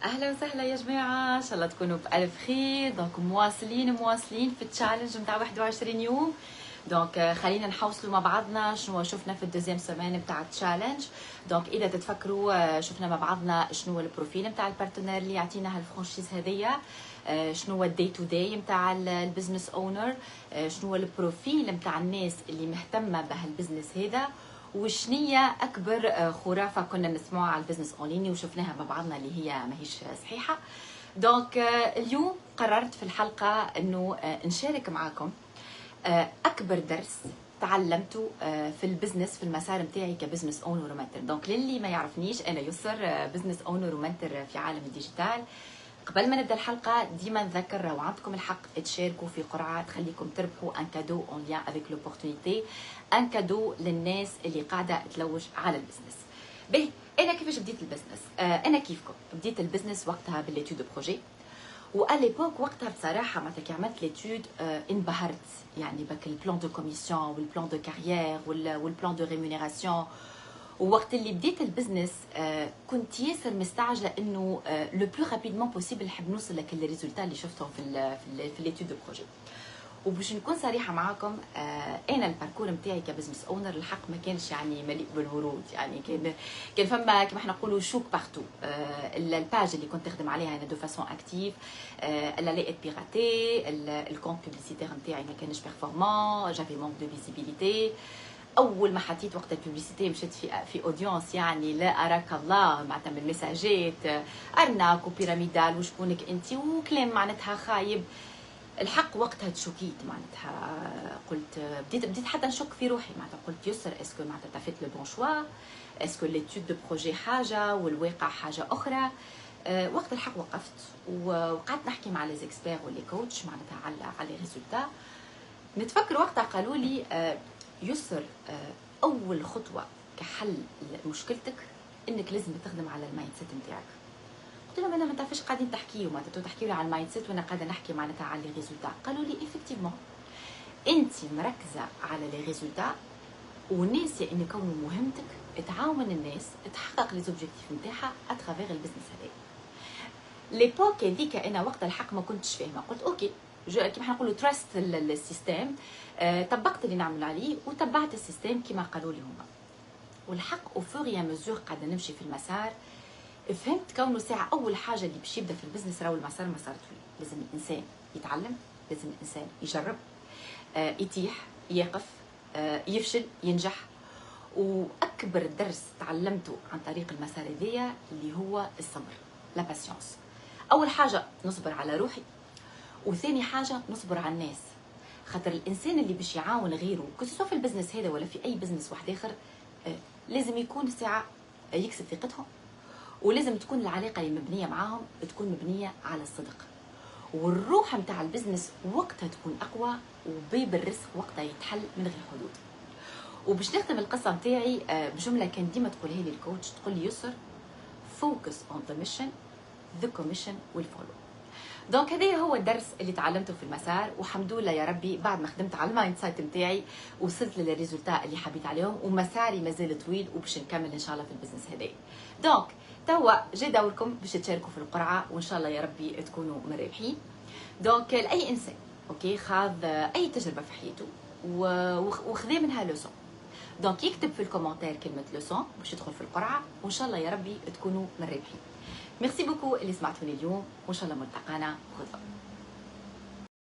اهلا وسهلا يا جماعه، ان شاء الله تكونوا بالف خير. دونك مواصلين في التشالنج نتاع 21 يوم. دونك خلينا نحوصلوا مع بعضنا شنو شفنا في الدوزيام سيمين نتاع التشالنج. دونك اذا تتفكروا شفنا مع بعضنا شنو هو البروفيل نتاع البارتنير اللي يعطينا هالفرانشيز هذيا، شنو هو الدي تو داي نتاع البزنس اونر، شنو هو البروفيل نتاع الناس اللي مهتمه بهالبزنس هذا، وشنية أكبر خرافة كنا نسمعها على البزنس أونلاين وشفناها مع بعضنا اللي هي ماهيش صحيحة. دونك اليوم قررت في الحلقة أنه نشارك معاكم أكبر درس تعلمته في البزنس في المسار متاعي كبزنس اونر ومنتر. دونك للي ما يعرفنيش أنا يسر، بزنس اونر ومنتر في عالم الديجيتال. قبل ما نبدا الحلقه ديما نذكر راهو عندكم الحق تشاركوا في قرعه تخليكم تربحوا ان كادو اون ليان افيك لوبورتونيتي، ان كادو للناس اللي قاعده تلوج على البزنس. باهي انا كيفاش بديت البزنس؟ انا كيفكم بديت البزنس وقتها بالليتود دو بروجي، واليبوك وقتها بصراحه معناتها كي عملت ليتود انبهرت، يعني بك البلان دو كوميسيون والبلان دو كارير والبلان دو ريمونيراسيون. ووقت اللي بديت البزنس كنت ياسر مستعجله انه لو بلو رابيدمون بوسيبل نحب نوصل لك الريزولتا اللي شفتهم في ليتود دو بروجي. وباش نكون صريحه معاكم، انا الباركور نتاعي كبزنس اونر الحق ما كانش يعني مليء بالورود، يعني كان فما كما احنا نقولوا شوك بارتو. الباج اللي كنت نخدم عليها انا دو فاسون اكتيف لا لقيت بيراتي، الكونت بوبليسيتير نتاعي ما كانش بيرفورمون، جافي مونك دو فيزيبيليتي. اول ما حطيت وقت البوبليسيتي مشيت في اودينس يعني لا اراك الله معناتها من مساجات ارناك وبيراميدال وشكونك انت وكلام معناتها خايب. الحق وقتها تشوكيت، معناتها قلت بديت حتى نشك في روحي، معناتها قلت يسر اسكو معناتها تفيت لو بون شوا، اسكو ليتود دو بروجي حاجه والواقع حاجه اخرى. وقت الحق وقفت وقعدت نحكي مع لي زيكسبير ولي كوتش معناتها على لي ريزولتا. نتفكر وقتها قالوا لي يسر اول خطوه كحل مشكلتك انك لازم تخدم على المايند سيت نتاعك. قلت لهم انا ما تعرفش قاعدين تحكيوا معناتها تحكيوا لي على المايند سيت وانا قاعده نحكي معناتها على لي ريزولتا. قالوا لي ايفيكتيفمون انت مركزه على لي ريزولتا وناسيه ان كونه مهمتك تعاون الناس تحقق لي زوبجيكتيف نتاعها اترافير البزنس هذا. ليبوك هذيك انا وقت الحق ما كنتش فاهمه، قلت اوكي كيما احنا نقولوا تراست السيستم. طبقت اللي نعمل عليه وتبعت السيستم كما قالوا لي هما. والحق او فور يا مزور قاعده نمشي في المسار، فهمت كونه ساعه اول حاجه اللي باش يبدا في البزنس راهو المسار مسار طويل. لازم الانسان يتعلم، لازم الانسان يجرب، يتيح، يقف، يفشل، ينجح. واكبر درس تعلمته عن طريق المسار هذايا اللي هو الصبر، لا باسيونس. اول حاجه نصبر على روحي، وثاني حاجه نصبر على الناس. خاطر الانسان اللي باش يعاون غيره كسوا في البزنس هذا ولا في اي بزنس واحد اخر لازم يكون ساعه يكسب ثقتهم، ولازم تكون العلاقه اللي مبنيه معاهم تكون مبنيه على الصدق. والروح نتاع البزنس وقتها تكون اقوى، وبيب الرزق وقتها يتحل من غير حدود. وباش نختم القصه نتاعي بجمله كان ديما تقولها لي الكوتش، تقول لي يسر focus on the mission, the commission will follow. دونك هذا هو الدرس اللي تعلمته في المسار، والحمد لله يا ربي بعد ما خدمت على المايند سايت نتاعي وصلت للريزولتا اللي حبيت عليهم، ومساري مازال طويل وباش نكمل ان شاء الله في البزنس هذا. دونك توا جا دوركم باش تشاركوا في القرعه، وان شاء الله يا ربي تكونوا مربحين. دونك لاي انسان اوكي خاض اي تجربه في حياته وخذا منها لوسون، دونك يكتب في الكومنتير كلمه لوسون باش يدخل في القرعه، وان شاء الله يا ربي تكونوا مربحين. ميرسي بوكو اللي سمعتوني اليوم، وان شاء الله ملتقانا غدوه.